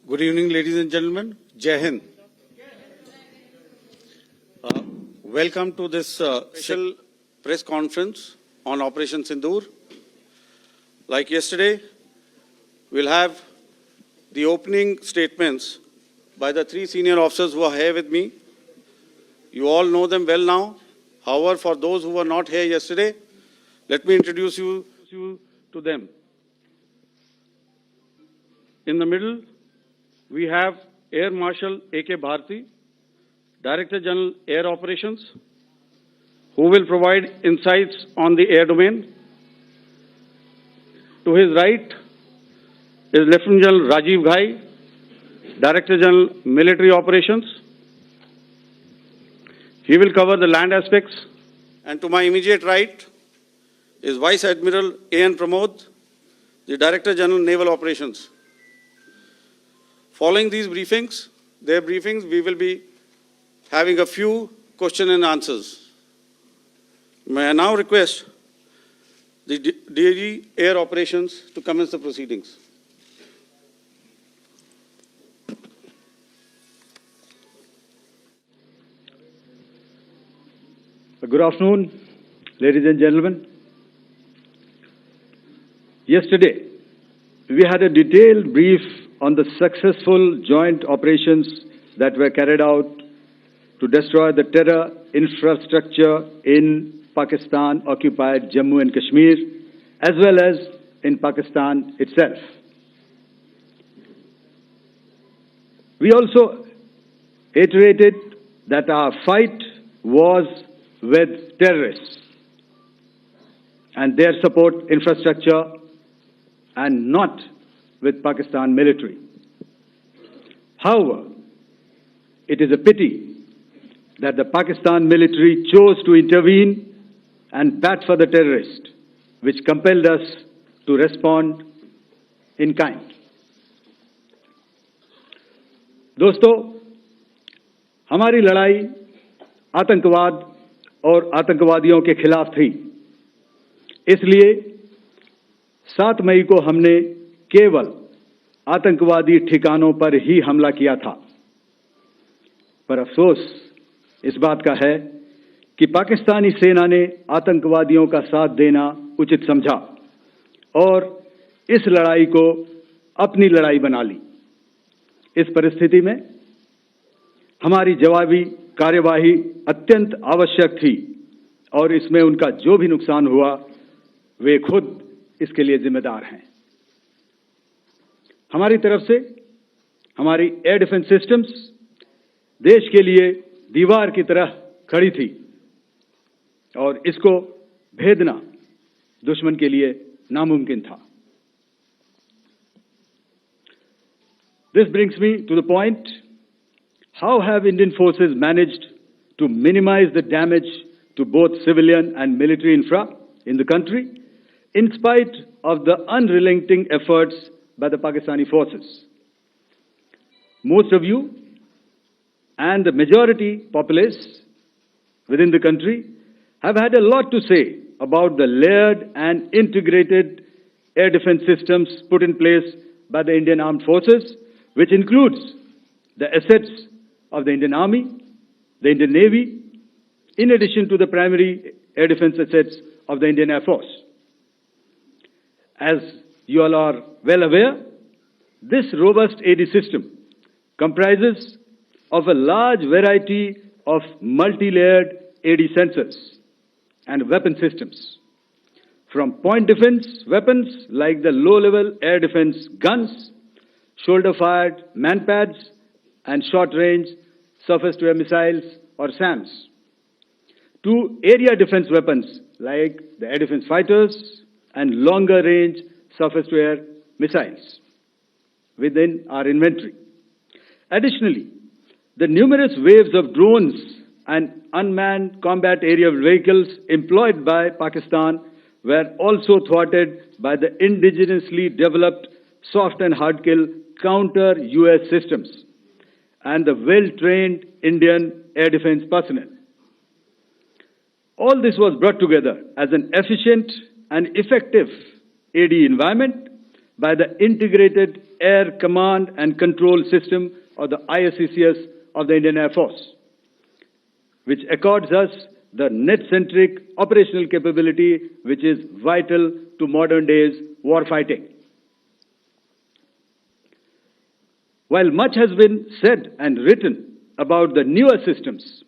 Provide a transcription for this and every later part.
Good evening, ladies and gentlemen. Jai Hind. Welcome to this special press conference on Operation Sindoor. Like yesterday, we'll have the opening statements by the three senior officers who are here with me. You all know them well now. However, for those who were not here yesterday, let me introduce you to them. In the middle, we have Air Marshal A.K. Bharti, Director General Air Operations, who will provide insights on the air domain. To his right is Lieutenant General Rajiv Ghai, Director General Military Operations. He will cover the land aspects. And to my immediate right is Vice Admiral A.N. Pramod, the Director General Naval Operations. Following these briefings, we will be having a few question and answers. May I now request the DG Air Operations to commence the proceedings. Good afternoon, ladies and gentlemen. Yesterday, we had a detailed brief on the successful joint operations that were carried out to destroy the terror infrastructure in Pakistan-occupied Jammu and Kashmir, as well as in Pakistan itself. We also iterated that our fight was with terrorists and their support infrastructure and not with Pakistan military. However, it is a pity that the Pakistan military chose to intervene and bat for the terrorist, which compelled us to respond in kind. दोस्तों, हमारी लड़ाई आतंकवाद और आतंकवादियों के खिलाफ थी। इसलिए 7 मई को हमने केवल आतंकवादी ठिकानों पर ही हमला किया था। पर अफसोस इस बात का है कि पाकिस्तानी सेना ने आतंकवादियों का साथ देना उचित समझा और इस लड़ाई को अपनी लड़ाई बना ली। इस परिस्थिति में हमारी जवाबी कार्यवाही अत्यंत आवश्यक थी और इसमें उनका जो भी नुकसान हुआ, वे खुद इसके लिए जिम्मेदार हैं। हमारी तरफ से हमारी एयर डिफेंस सिस्टम्स देश के लिए दीवार की तरह खड़ी थी और इसको भेदना दुश्मन के लिए नामुमकिन था। This brings me to the point, how have Indian forces managed to minimize the damage to both civilian and military infra in the country, in spite of the unrelenting efforts by the Pakistani forces? Most of you and the majority populace within the country have had a lot to say about the layered and integrated air defense systems put in place by the Indian Armed Forces, which includes the assets of the Indian Army, the Indian Navy, in addition to the primary air defense assets of the Indian Air Force. As you all are well aware, this robust AD system comprises of a large variety of multi-layered AD sensors and weapon systems, from point defense weapons like the low-level air defense guns, shoulder-fired manpads, and short-range surface-to-air missiles or SAMs, to area defense weapons like the air defense fighters and longer-range surface-to-air missiles within our inventory. Additionally, the numerous waves of drones and unmanned combat aerial vehicles employed by Pakistan were also thwarted by the indigenously developed soft and hard kill counter-US systems and the well-trained Indian air defense personnel. All this was brought together as an efficient and effective AD environment by the Integrated Air Command and Control System, or the ISCCS of the Indian Air Force, which accords us the net-centric operational capability which is vital to modern days warfighting. While much has been said and written about the newer systems,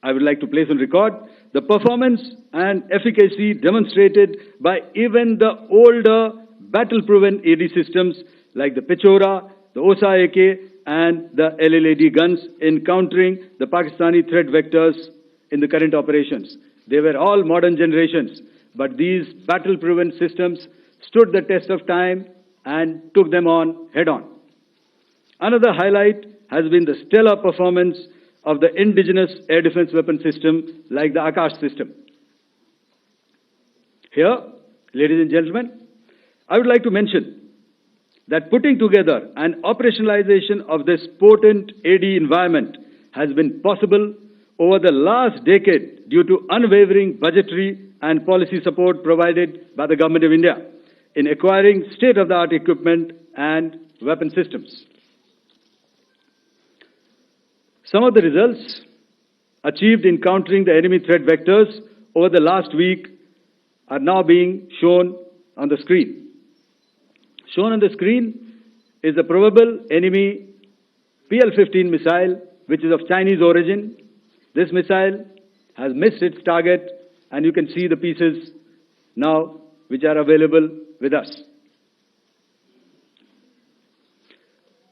I would like to place on record the performance and efficacy demonstrated by even the older battle-proven AD systems like the Pechora, the Osa AK, and the LLAD guns in countering the Pakistani threat vectors in the current operations. They were all modern generations, but these battle-proven systems stood the test of time and took them on head-on. Another highlight has been the stellar performance of the indigenous air defense weapon system like the Akash system. Here, ladies and gentlemen, I would like to mention that putting together and operationalization of this potent AD environment has been possible over the last decade due to unwavering budgetary and policy support provided by the Government of India in acquiring state-of-the-art equipment and weapon systems. Some of the results achieved in countering the enemy threat vectors over the last week are now being shown on the screen. Shown on the screen is the probable enemy PL-15 missile, which is of Chinese origin. This missile has missed its target, and you can see the pieces now which are available with us.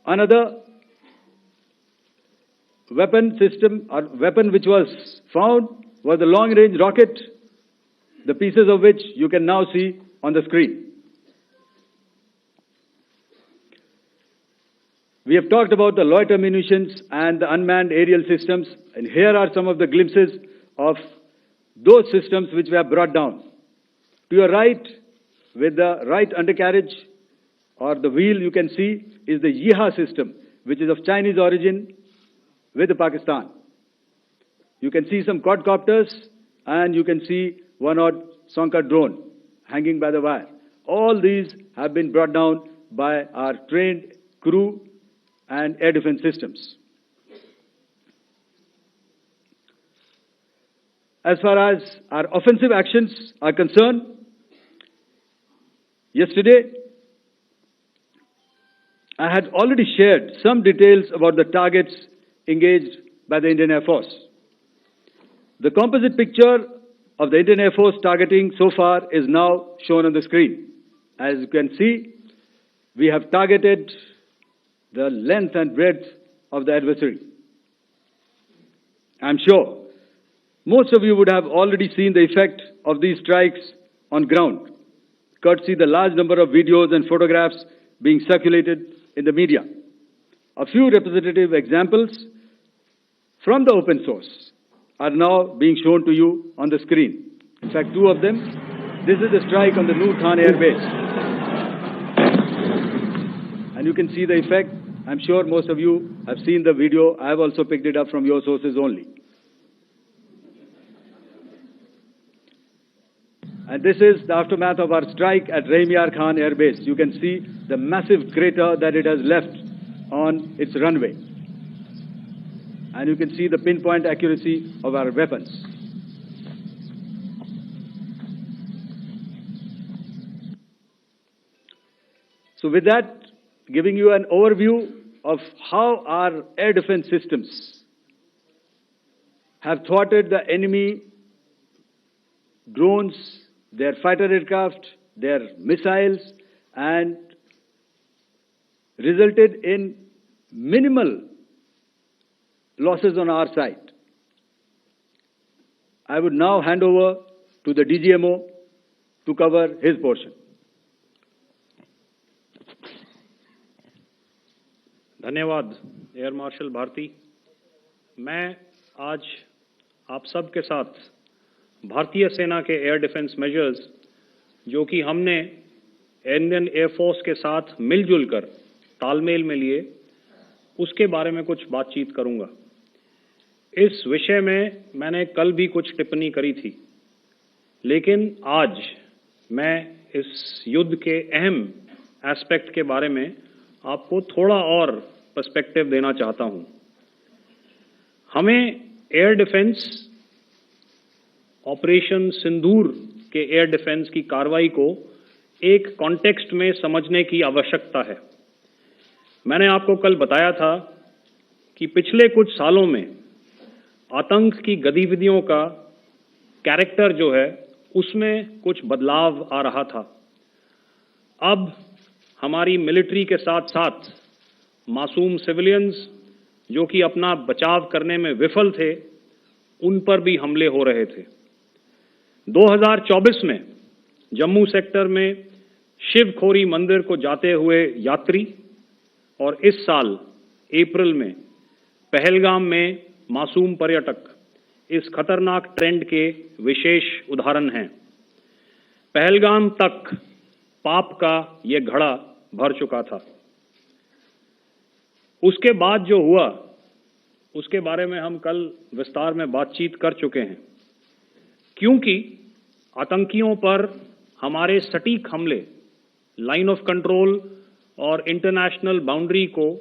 Another weapon system or weapon which was found was the long-range rocket, the pieces of which you can now see on the screen. We have talked about the loiter munitions and the unmanned aerial systems, and here are some of the glimpses of those systems which we have brought down. To your right, with the right undercarriage or the wheel, you can see is the Yeeha system, which is of Chinese origin with Pakistan. You can see some quadcopters, and you can see one odd Sonka drone hanging by the wire. All these have been brought down by our trained crew and air defense systems. As far as our offensive actions are concerned, yesterday I had already shared some details about the targets engaged by the Indian Air Force. The composite picture of the Indian Air Force targeting so far is now shown on the screen. As you can see, we have targeted the length and breadth of the adversary. I'm sure most of you would have already seen the effect of these strikes on ground, courtesy the large number of videos and photographs being circulated in the media. A few representative examples from the open source are now being shown to you on the screen. In fact, two of them. This is the strike on the Noor Khan Air Base. And you can see the effect. I'm sure most of you have seen the video. I have also picked it up from your sources only. And this is the aftermath of our strike at Rahim Yar Khan Air Base. You can see the massive crater that it has left on its runway. And you can see the pinpoint accuracy of our weapons. So with that, giving you an overview of how our air defense systems have thwarted the enemy drones, their fighter aircraft, their missiles, and resulted in minimal losses on our side. I would now hand over to the DGMO to cover his portion. धन्यवाद air marshal Bharti. मैं आज आप सब के साथ भारतीय सेना के एयर डिफेंस मेजर्स जो कि हमने इंडियन एयरफोर्स के साथ मिलजुल कर तालमेल में लिए, उसके बारे में कुछ बातचीत करूंगा। इस विषय में मैंने कल भी कुछ टिप्पणी करी थी, लेकिन आज मैं इस युद्ध के अहम एस्पेक्ट के बारे में आपको थोड़ा और पर्सपेक्टिव देना चाहता हूं। हमें एयर डिफेंस ऑपरेशन सिंदूर के एयर डिफेंस की कार्रवाई को एक कॉन्टेक्स्ट में समझने की आवश्यकता है। मैंने आपको कल बताया था कि पिछले कुछ सालों में आतंक की गतिविधियों का कैरेक्टर जो है उसमें कुछ बदलाव आ रहा था। अब हमारी मिलिट्री के साथ साथ मासूम सिविलियंस जो कि अपना बचाव करने में विफल थे, उन पर भी हमले हो रहे थे। 2024 में जम्मू सेक्टर में शिवखोरी मंदिर को जाते हुए यात्री और इस साल अप्रैल में पहलगाम में मासूम पर्यटक इस खतरनाक ट्रेंड के विशेष उदाहरण हैं। पहलगाम तक पाप का ये घड़ा भर चुका था। उसके बाद जो हुआ उसके बारे में हम कल विस्तार में बातचीत कर चुके हैं। क्योंकि आतंकियों पर हमारे सटीक हमले लाइन ऑफ कंट्रोल और इंटरनेशनल बाउंड्री को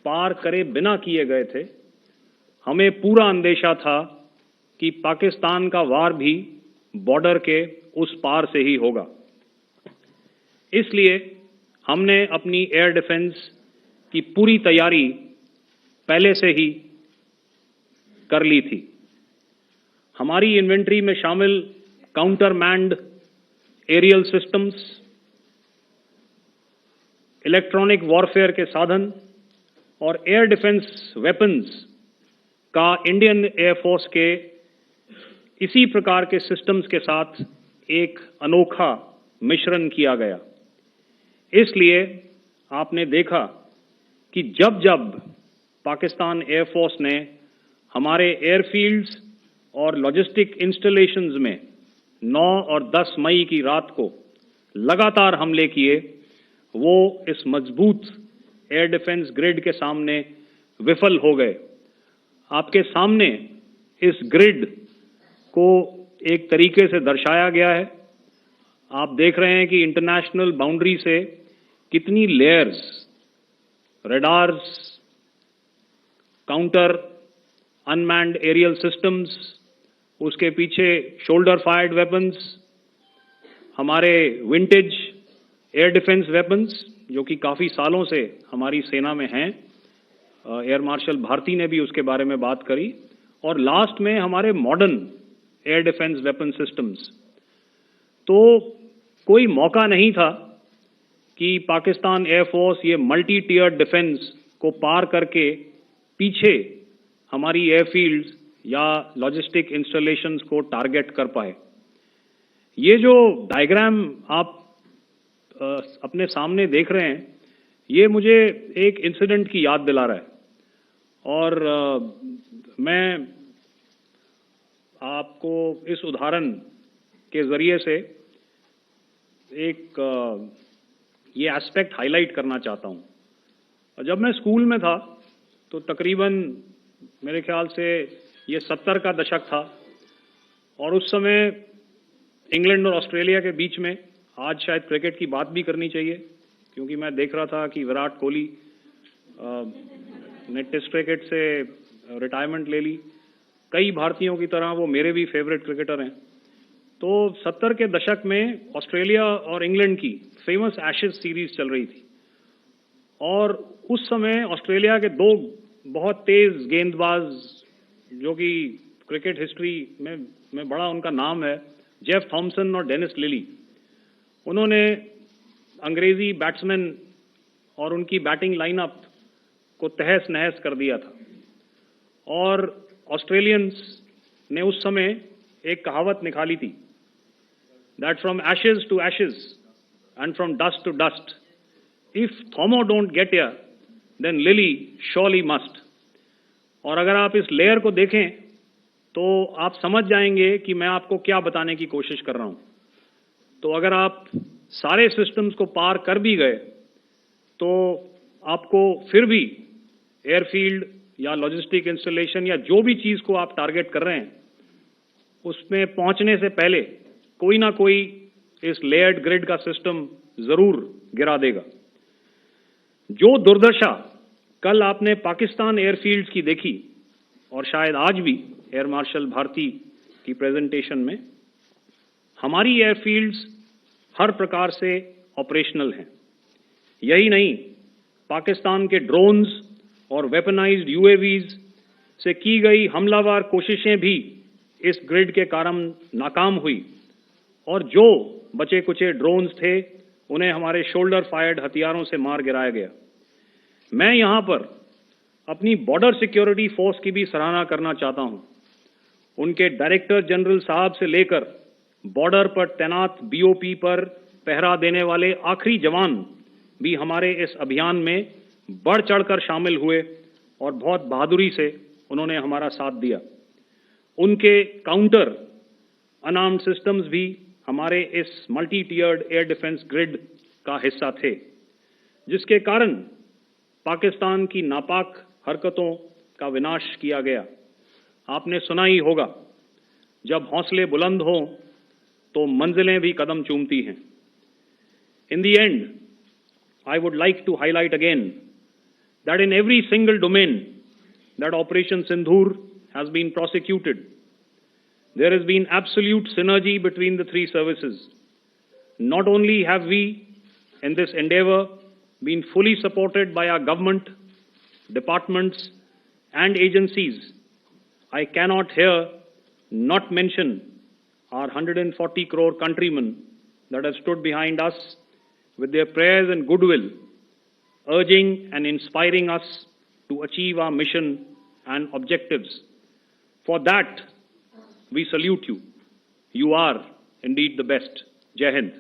पार करे बिना किए गए थे, हमें पूरा अंदेशा था कि पाकिस्तान का वार भी बॉर्डर के उस पार से ही होगा। इसलिए हमने अपनी एयर डिफेंस की पूरी तैयारी पहले से ही कर ली थी। हमारी इन्वेंट्री में शामिल counter manned aerial systems, electronic warfare के साधन और एयर डिफेंस वेपन्स का इंडियन एयरफोर्स के इसी प्रकार के सिस्टम्स के साथ एक अनोखा मिश्रण किया गया। इसलिए आपने देखा कि जब जब पाकिस्तान एयरफोर्स ने हमारे एयरफील्ड्स और लॉजिस्टिक इंस्टॉलेशंस में 9 और 10 मई की रात को लगातार हमले किए, वो इस मजबूत एयर डिफेंस ग्रिड के सामने विफल हो गए। आपके सामने इस ग्रिड को एक तरीके से दर्शाया गया है। आप देख रहे हैं कि इंटरनेशनल बाउंड्री से कितनी layers, radars, counter unmanned aerial systems, उसके पीछे शोल्डर फायर्ड वेपन्स, हमारे विंटेज एयर डिफेंस वेपन्स जो कि काफ़ी सालों से हमारी सेना में हैं। एयर मार्शल भारती ने भी उसके बारे में बात करी। और लास्ट में हमारे modern air defence weapon systems. तो कोई मौका नहीं था कि पाकिस्तान एयरफोर्स ये मल्टी टियर डिफेंस को पार करके पीछे हमारी एयरफील्ड्स या लॉजिस्टिक इंस्टॉलेशंस को टारगेट कर पाए। ये जो डायग्राम आप अपने सामने देख रहे हैं, ये मुझे एक इंसिडेंट की याद दिला रहा है। और मैं आपको इस उदाहरण के जरिए से एक ये एस्पेक्ट हाईलाइट करना चाहता हूं। जब मैं स्कूल में था तो तकरीबन मेरे ख्याल से ये 70 का दशक था और उस समय इंग्लैंड और ऑस्ट्रेलिया के बीच में, आज शायद क्रिकेट की बात भी करनी चाहिए क्योंकि मैं देख रहा था कि विराट कोहली ने टेस्ट क्रिकेट से रिटायरमेंट ले ली। कई भारतीयों की तरह वो मेरे भी फेवरेट क्रिकेटर हैं। तो 70 के दशक में ऑस्ट्रेलिया और इंग्लैंड की फेमस एशेज सीरीज चल रही थी और उस समय ऑस्ट्रेलिया के 2 बहुत तेज गेंदबाज जो कि क्रिकेट हिस्ट्री में बड़ा उनका नाम है, जेफ थॉमसन और डेनिस लिली, उन्होंने अंग्रेजी बैट्समैन और उनकी बैटिंग लाइनअप को तहस नहस कर दिया था। और ऑस्ट्रेलियंस ने उस समय एक कहावत निकाली थी, that from ashes to ashes and from dust to dust, if Thommo don't get here then Lillee surely must. और अगर आप इस लेयर को देखें तो आप समझ जाएंगे कि मैं आपको क्या बताने की कोशिश कर रहा हूं। तो अगर आप सारे सिस्टम्स को पार कर भी गए तो आपको फिर भी एयरफील्ड या लॉजिस्टिक इंस्टॉलेशन या जो भी चीज को आप टारगेट कर रहे हैं उसमें पहुंचने से पहले कोई ना कोई इस लेयर्ड ग्रिड का सिस्टम जरूर गिरा देगा। जो दुर्दशा कल आपने पाकिस्तान एयरफील्ड्स की देखी और शायद आज भी एयर मार्शल भारती की प्रेजेंटेशन में, हमारी एयरफील्ड्स हर प्रकार से ऑपरेशनल हैं। यही नहीं, पाकिस्तान के ड्रोन्स और वेपनाइज्ड यूएवीज से की गई हमलावर कोशिशें भी इस ग्रिड के कारण नाकाम हुई और जो बचे कुचे ड्रोन्स थे उन्हें हमारे शोल्डर फायर्ड हथियारों से मार गिराया गया। मैं यहां पर अपनी बॉर्डर सिक्योरिटी फोर्स की भी सराहना करना चाहता हूं। उनके डायरेक्टर जनरल साहब से लेकर बॉर्डर पर तैनात बीओपी पर पहरा देने वाले आखिरी जवान भी हमारे इस अभियान में बढ़ चढ़कर शामिल हुए और बहुत बहादुरी से उन्होंने हमारा साथ दिया। उनके काउंटर अनआर्म्ड सिस्टम्स भी हमारे इस मल्टी टियर्ड एयर डिफेंस ग्रिड का हिस्सा थे, जिसके कारण पाकिस्तान की नापाक हरकतों का विनाश किया गया। आपने सुना ही होगा, जब हौसले बुलंद हों तो मंजिलें भी कदम चूमती हैं। In the end, I would like to highlight again that in every single domain that Operation Sindhur has been prosecuted, there has been absolute synergy between the three services. Not only have we, in this endeavor, been fully supported by our government, departments, and agencies, I cannot here not mention our 140 crore countrymen that have stood behind us with their prayers and goodwill, urging and inspiring us to achieve our mission and objectives. For that, we salute you. You are indeed the best. Jai Hind.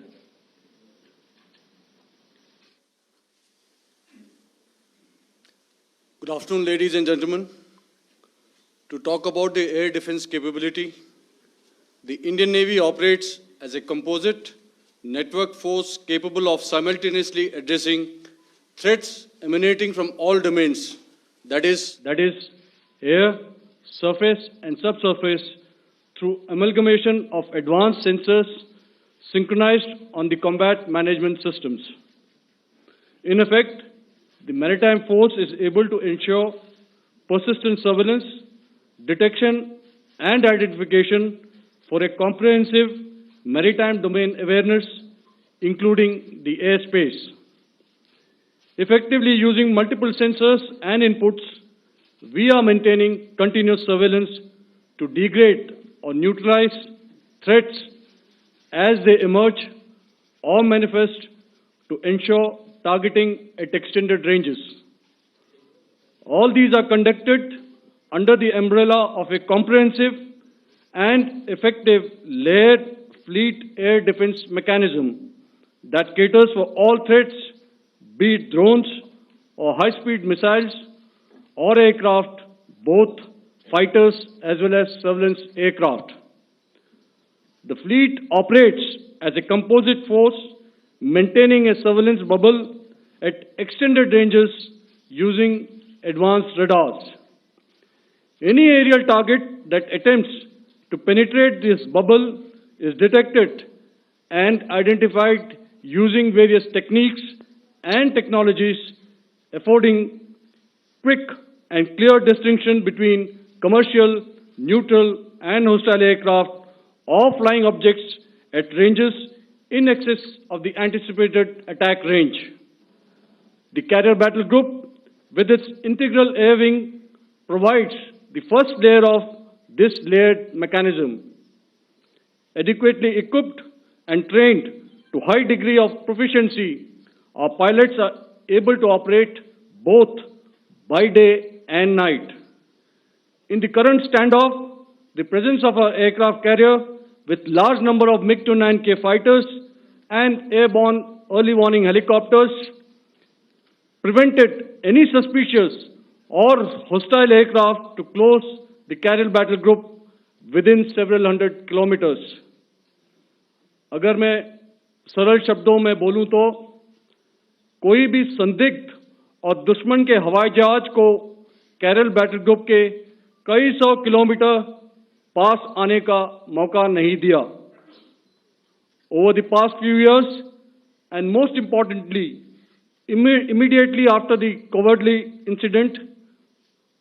Good afternoon, ladies and gentlemen. To talk about the air defense capability, the Indian Navy operates as a composite network force capable of simultaneously addressing threats emanating from all domains, that is air, surface and subsurface, through amalgamation of advanced sensors synchronized on the combat management systems. In effect, the maritime force is able to ensure persistent surveillance, detection and identification for a comprehensive maritime domain awareness, including the airspace. Effectively using multiple sensors and inputs, we are maintaining continuous surveillance to degrade or neutralize threats as they emerge or manifest to ensure targeting at extended ranges. All these are conducted under the umbrella of a comprehensive and effective layered fleet air defense mechanism that caters for all threats, be it drones or high-speed missiles or aircraft, both fighters as well as surveillance aircraft. The fleet operates as a composite force, maintaining a surveillance bubble at extended ranges using advanced radars. Any aerial target that attempts to penetrate this bubble is detected and identified using various techniques and technologies, affording quick and clear distinction between commercial, neutral, and hostile aircraft or flying objects at ranges in excess of the anticipated attack range. The Carrier Battle Group, with its integral air wing, provides the first layer of this layered mechanism. Adequately equipped and trained to high degree of proficiency, our pilots are able to operate both by day and night. In the current standoff, the presence of our aircraft carrier with large number of MiG-29K fighters and airborne early warning helicopters prevented any suspicious or hostile aircraft to close the Carrier Battle Group within several hundred kilometers. अगर मैं सरल शब्दों में बोलूं तो कोई भी संदिग्ध और दुश्मन के हवाई जहाज को कैरल बैटल ग्रुप के कई सौ किलोमीटर पास आने का मौका नहीं दिया. Over the past few years, and most importantly, immediately after the cowardly incident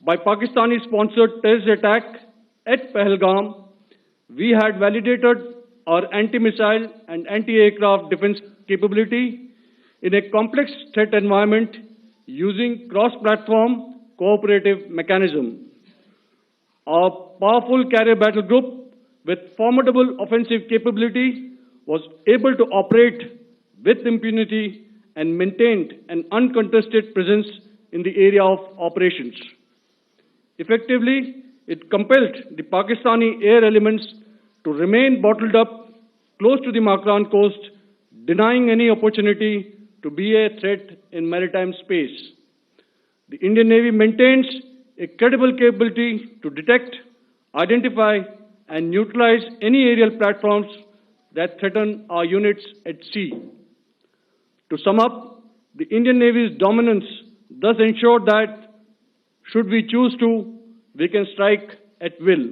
by Pakistani-sponsored terrorist attack at Pahalgam, we had validated our anti-missile and anti-aircraft defense capability in a complex threat environment using cross-platform cooperative mechanism. Our powerful carrier battle group with formidable offensive capability was able to operate with impunity and maintained an uncontested presence in the area of operations. Effectively, it compelled the Pakistani air elements to remain bottled up close to the Makran coast, denying any opportunity to be a threat in maritime space. The Indian Navy maintains a credible capability to detect, identify, and neutralize any aerial platforms that threaten our units at sea. To sum up, the Indian Navy's dominance thus ensured that, should we choose to, we can strike at will.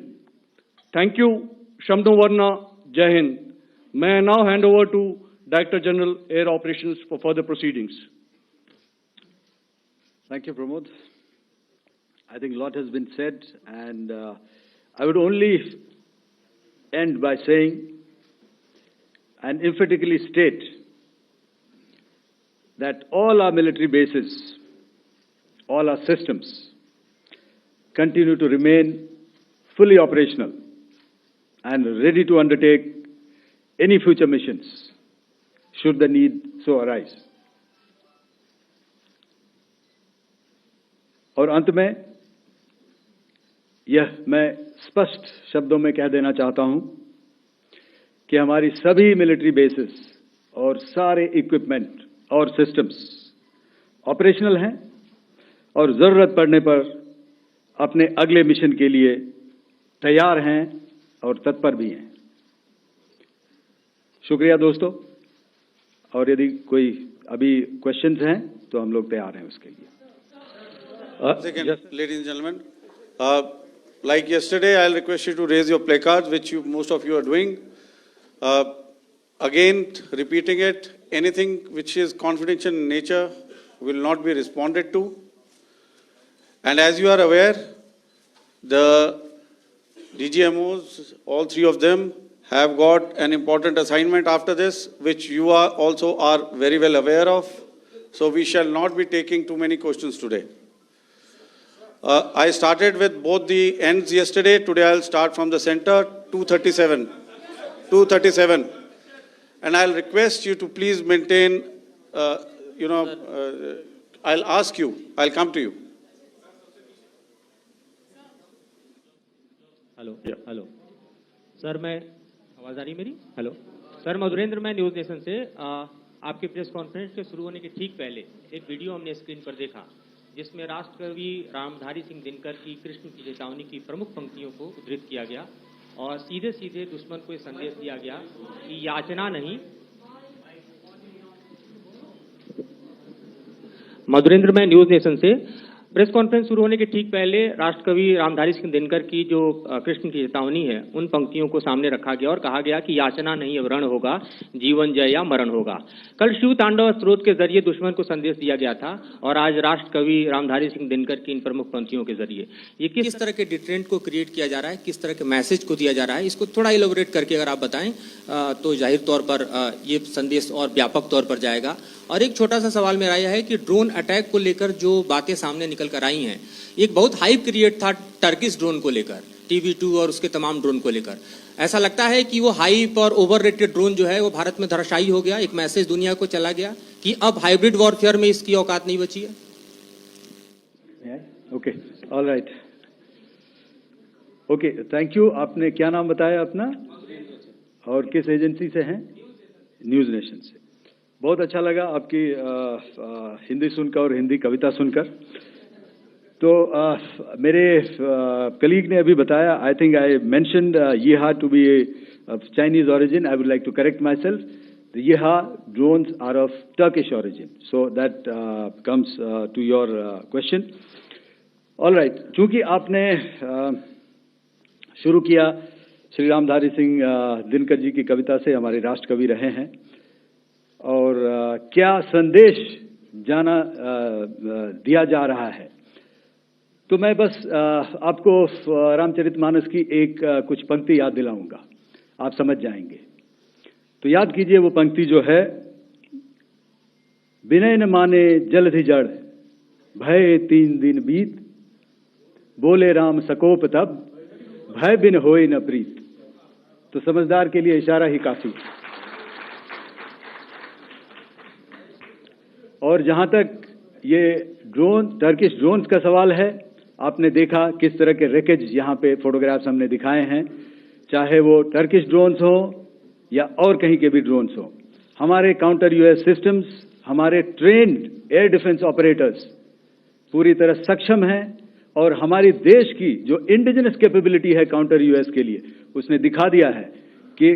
Thank you. Shabdon Varna, Jai Hind. May I now hand over to Director General Air Operations for further proceedings. Thank you, Pramod. I think a lot has been said, and I would only end by saying and emphatically state that all our military bases, all our systems continue to remain fully operational and ready to undertake any future missions should the need so arise. और अंत में यह मैं स्पष्ट शब्दों में कह देना चाहता हूं कि हमारी सभी मिलिट्री बेसेस और सारे इक्विपमेंट और सिस्टम्स ऑपरेशनल हैं और जरूरत पड़ने पर अपने अगले मिशन के लिए तैयार हैं और तत्पर भी हैं। शुक्रिया दोस्तों, और यदि कोई अभी क्वेश्चंस हैं तो हम लोग तैयार हैं उसके लिए। Second, ladies and gentlemen, like yesterday, I'll request you to raise your placards, which most of you are doing. Again, repeating it, anything which is confidential in nature will not be responded to. And as you are aware, the DGMOs, all three of them, have got an important assignment after this, which you are also are very well aware of. So we shall not be taking too many questions today. I started with both the ends yesterday. Today I'll start from the center, 237. 237. And I'll request you to please maintain, I'll ask you, I'll come to you. Hello hello sir, मैं आवाज़ आ रही मेरी? Hello sir, Madhurendra, मैं news nation से आपके press conference के शुरू होने के ठीक पहले एक वीडियो हमने स्क्रीन पर देखा जिसमें राष्ट्रकवि रामधारी सिंह दिनकर की कृष्ण की चेतावनी की प्रमुख पंक्तियों को उद्धृत किया गया और सीधे सीधे दुश्मन को ये संदेश दिया गया कि याचना नहीं। मधुरेंद्र, मैं न्यूज़ नेशन से प्रेस कॉन्फ्रेंस शुरू होने के ठीक पहले राष्ट्रकवि रामधारी सिंह दिनकर की जो कृष्ण की चेतावनी है उन पंक्तियों को सामने रखा गया और कहा गया कि याचना नहीं वरण होगा, जीवन जय या मरण होगा। कल शिव तांडव स्त्रोत के जरिए दुश्मन को संदेश दिया गया था और आज राष्ट्रकवि रामधारी सिंह दिनकर की इन प्रमुख पंक्तियों के जरिए ये किस तरह के डिटरेंट को क्रिएट किया जा रहा है, किस तरह के मैसेज को दिया जा रहा है, इसको थोड़ा इलेबोरेट करके अगर आप बताएं तो जाहिर तौर पर ये संदेश और व्यापक तौर पर जाएगा। और एक छोटा सा सवाल मेरा यह है कि ड्रोन अटैक को लेकर जो बातें सामने निकल कर आई हैं, एक बहुत हाइप क्रिएट था टर्किश ड्रोन को लेकर, TB2 और उसके तमाम ड्रोन को लेकर। ऐसा लगता है कि वो हाइप और ओवररेटेड ड्रोन जो है वो भारत में धराशायी हो गया, एक मैसेज दुनिया को चला गया कि अब हाइब्रिड वॉरफेयर में इसकी औकात नहीं बची है। Okay, all right, okay, thank you. आपने क्या नाम बताया अपना और किस एजेंसी से हैं? न्यूज़ नेशन से। बहुत अच्छा लगा आपकी हिंदी सुनकर और हिंदी कविता सुनकर। तो मेरे कलीग ने अभी बताया, I think I mentioned Yeehaw to be of Chinese origin. I would like to correct myself. The Yeehaw drones are of Turkish origin. So that comes to your question. All right. चूंकि आपने शुरू किया श्री रामधारी सिंह दिनकर जी की कविता से, हमारे राष्ट्रकवि रहे हैं, और क्या संदेश दिया जा रहा है। तो मैं बस आपको रामचरितमानस की कुछ पंक्ति याद दिलाऊंगा, आप समझ जाएंगे। तो याद कीजिए वो पंक्ति जो है, विनय न माने जलधि जड़, भय 3 दिन बीत, बोले राम सकोप तब, भय बिन होए न प्रीत। तो समझदार के लिए इशारा ही काफी। और जहां तक ये टर्किश ड्रोन्स का सवाल है, आपने देखा किस तरह के रेकेज यहां पे फोटोग्राफ्स हमने दिखाए हैं, चाहे वो टर्किश ड्रोन्स हो या और कहीं के भी ड्रोन्स हो। हमारे काउंटर यूएस सिस्टम्स, हमारे ट्रेन्ड एयर डिफेंस ऑपरेटर्स पूरी तरह सक्षम हैं, और हमारी देश की जो इंडिजिनस कैपेबिलिटी है काउंटर यूएस के लिए, उसने दिखा दिया है कि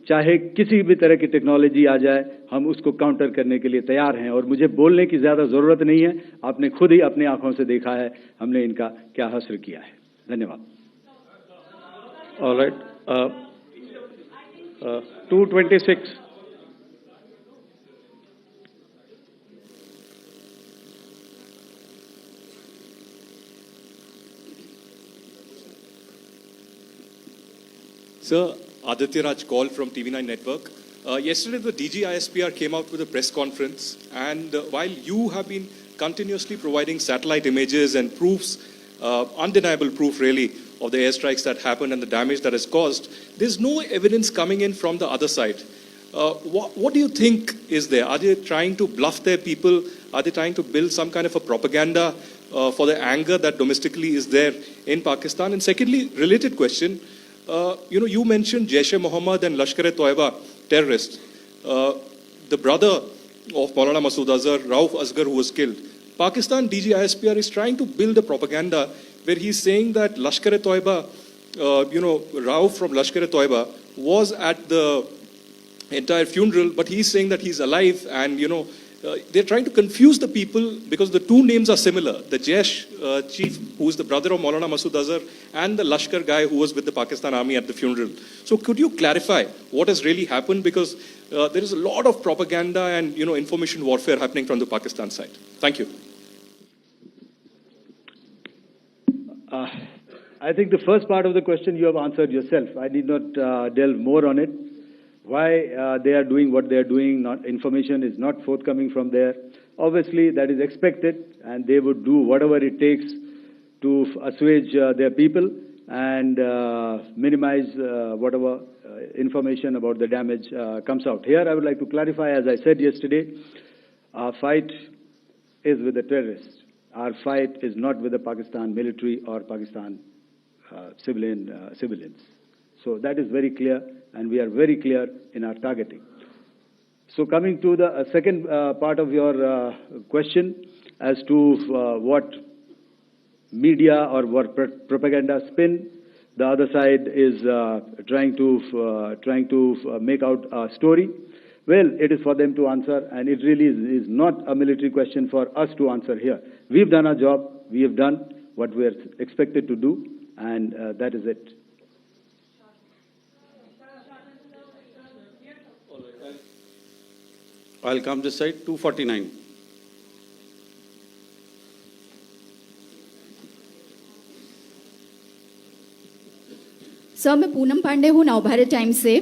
चाहे किसी भी तरह की टेक्नोलॉजी आ जाए, हम उसको काउंटर करने के लिए तैयार हैं। और मुझे बोलने की ज्यादा जरूरत नहीं है, आपने खुद ही अपनी आंखों से देखा है हमने इनका क्या हश्र किया है। धन्यवाद। All right. 226. Sir, Aditya Raj Kaul from TV9 Network. Yesterday, the DG ISPR came out with a press conference, and while you have been continuously providing satellite images and proofs, undeniable proof really, of the airstrikes that happened and the damage that is caused, there's no evidence coming in from the other side. What do you think is there? Are they trying to bluff their people? Are they trying to build some kind of a propaganda for the anger that domestically is there in Pakistan? And secondly, related question, you mentioned Jaish-e-Mohammed and Lashkar-e-Toiba terrorists. The brother of Maulana Masood Azhar, Rauf Asghar, who was killed. Pakistan DG ISPR is trying to build a propaganda where he's saying that Lashkar-e-Toiba, Rauf from Lashkar-e-Toiba was at the entire funeral, but he's saying that he's alive, and they're trying to confuse the people because the two names are similar. The Jaish chief, who is the brother of Maulana Masood Azhar, and the Lashkar guy who was with the Pakistan Army at the funeral. So could you clarify what has really happened? Because there is a lot of propaganda and information warfare happening from the Pakistan side. Thank you. I think the first part of the question you have answered yourself. I need not delve more on it. Why they are doing what they are doing, information is not forthcoming from there. Obviously, that is expected, and they would do whatever it takes to assuage their people and minimize whatever information about the damage comes out. Here, I would like to clarify, as I said yesterday, our fight is with the terrorists. Our fight is not with the Pakistan military or Pakistan civilians. So that is very clear, and we are very clear in our targeting. So coming to the second part of your question as to what media or what propaganda spin the other side is trying to make out a story. Well, it is for them to answer, and it really is not a military question for us to answer here. We've done our job. We have done what we are expected to do, and that is it. I'll come this side, 249. Sir, मैं पूनम पांडे हूँ, Navbharat times से।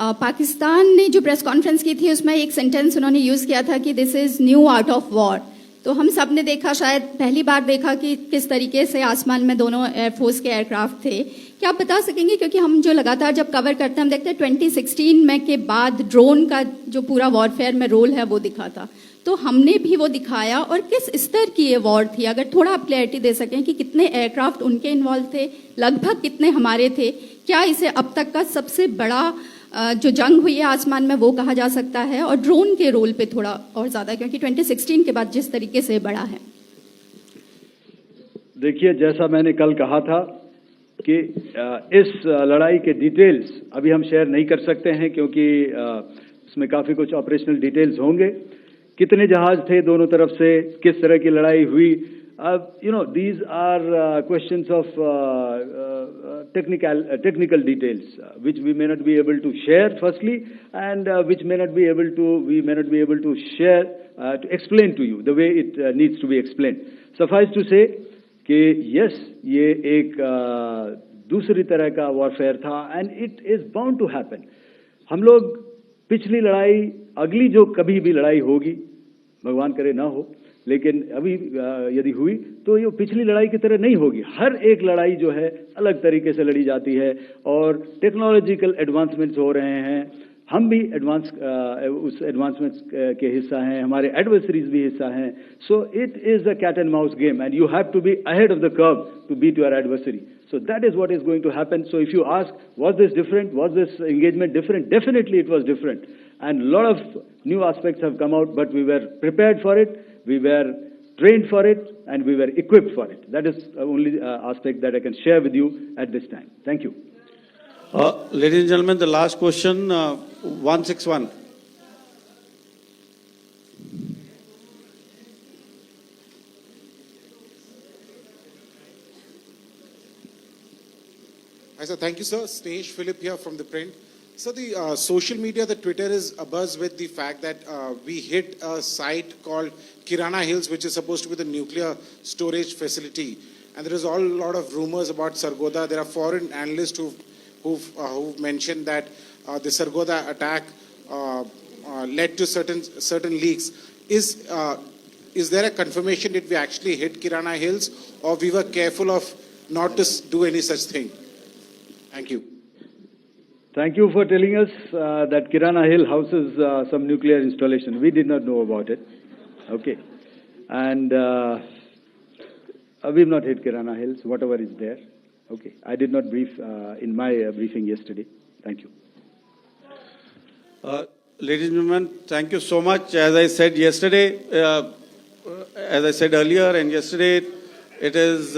पाकिस्तान ने जो press conference की थी उसमें एक sentence उन्होंने यूज़ किया था कि this is new out of war. तो हम सब ने देखा, शायद पहली बार देखा कि किस तरीके से आसमान में दोनों एयरफोर्स के एयरक्राफ्ट थे। क्या आप बता सकेंगे, क्योंकि हम जो लगातार जब कवर करते हैं हम देखते हैं 2016 में के बाद ड्रोन का जो पूरा वॉरफेयर में रोल है वो दिखा था, तो हमने भी वो दिखाया, और किस स्तर की ये वॉर थी? अगर थोड़ा आप क्लैरिटी दे सकें कि कितने एयरक्राफ्ट उनके इन्वॉल्व थे, लगभग कितने हमारे थे, क्या इसे अब तक का सबसे बड़ा जो जंग हुई है आसमान में वो कहा जा सकता है? और ड्रोन के रोल पे थोड़ा और ज्यादा, क्योंकि 2016 के बाद जिस तरीके से बढ़ा है। देखिए, जैसा मैंने कल कहा था कि इस लड़ाई के डिटेल्स अभी हम शेयर नहीं कर सकते हैं, क्योंकि इसमें काफी कुछ ऑपरेशनल डिटेल्स होंगे। कितने जहाज थे दोनों तरफ से, किस तरह की लड़ाई हुई, These are questions of technical details, which we may not be able to share, firstly, and which we may not be able to share, to explain to you the way it needs to be explained. Suffice to say कि yes, ये एक दूसरी तरह का warfare था, and it is bound to happen. हम लोग पिछली लड़ाई, अगली जो कभी भी लड़ाई होगी, भगवान करे ना हो, लेकिन अभी यदि हुई तो ये पिछली लड़ाई की तरह नहीं होगी. हर एक लड़ाई जो है अलग तरीके से लड़ी जाती है और टेक्नोलॉजिकल एडवांसमेंट्स हो रहे हैं. हम भी उस एडवांसमेंट्स के हिस्सा हैं, हमारे एडवर्सरीज भी हिस्सा हैं. So it is a cat and mouse game and you have to be ahead of the curve to beat your adversary. So that is what is going to happen. So if you ask, was this different? Was this engagement different? Definitely it was different. And a lot of new aspects have come out, but we were prepared for it, we were trained for it, and we were equipped for it. That is the only aspect that I can share with you at this time. Thank you. Ladies and gentlemen, the last question, 161. Hi, sir. Thank you, sir. Snesh Philip here from The Print. So the social media, the Twitter is abuzz with the fact that we hit a site called Kirana Hills, which is supposed to be the nuclear storage facility. And there is a lot of rumors about Sargodha. There are foreign analysts who've mentioned that the Sargodha attack led to certain leaks. Is there a confirmation that we actually hit Kirana Hills, or we were careful of not to do any such thing? Thank you. Thank you for telling us that Kirana Hill houses some nuclear installation. We did not know about it. Okay. And we've not hit Kirana Hills, whatever is there. Okay. I did not brief in my briefing yesterday. Thank you. Ladies and gentlemen, thank you so much. As I said yesterday, as I said earlier and yesterday, it is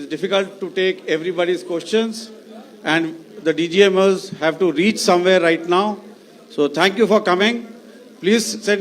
difficult to take everybody's questions, and the DGMers have to reach somewhere right now. So thank you for coming. Please send in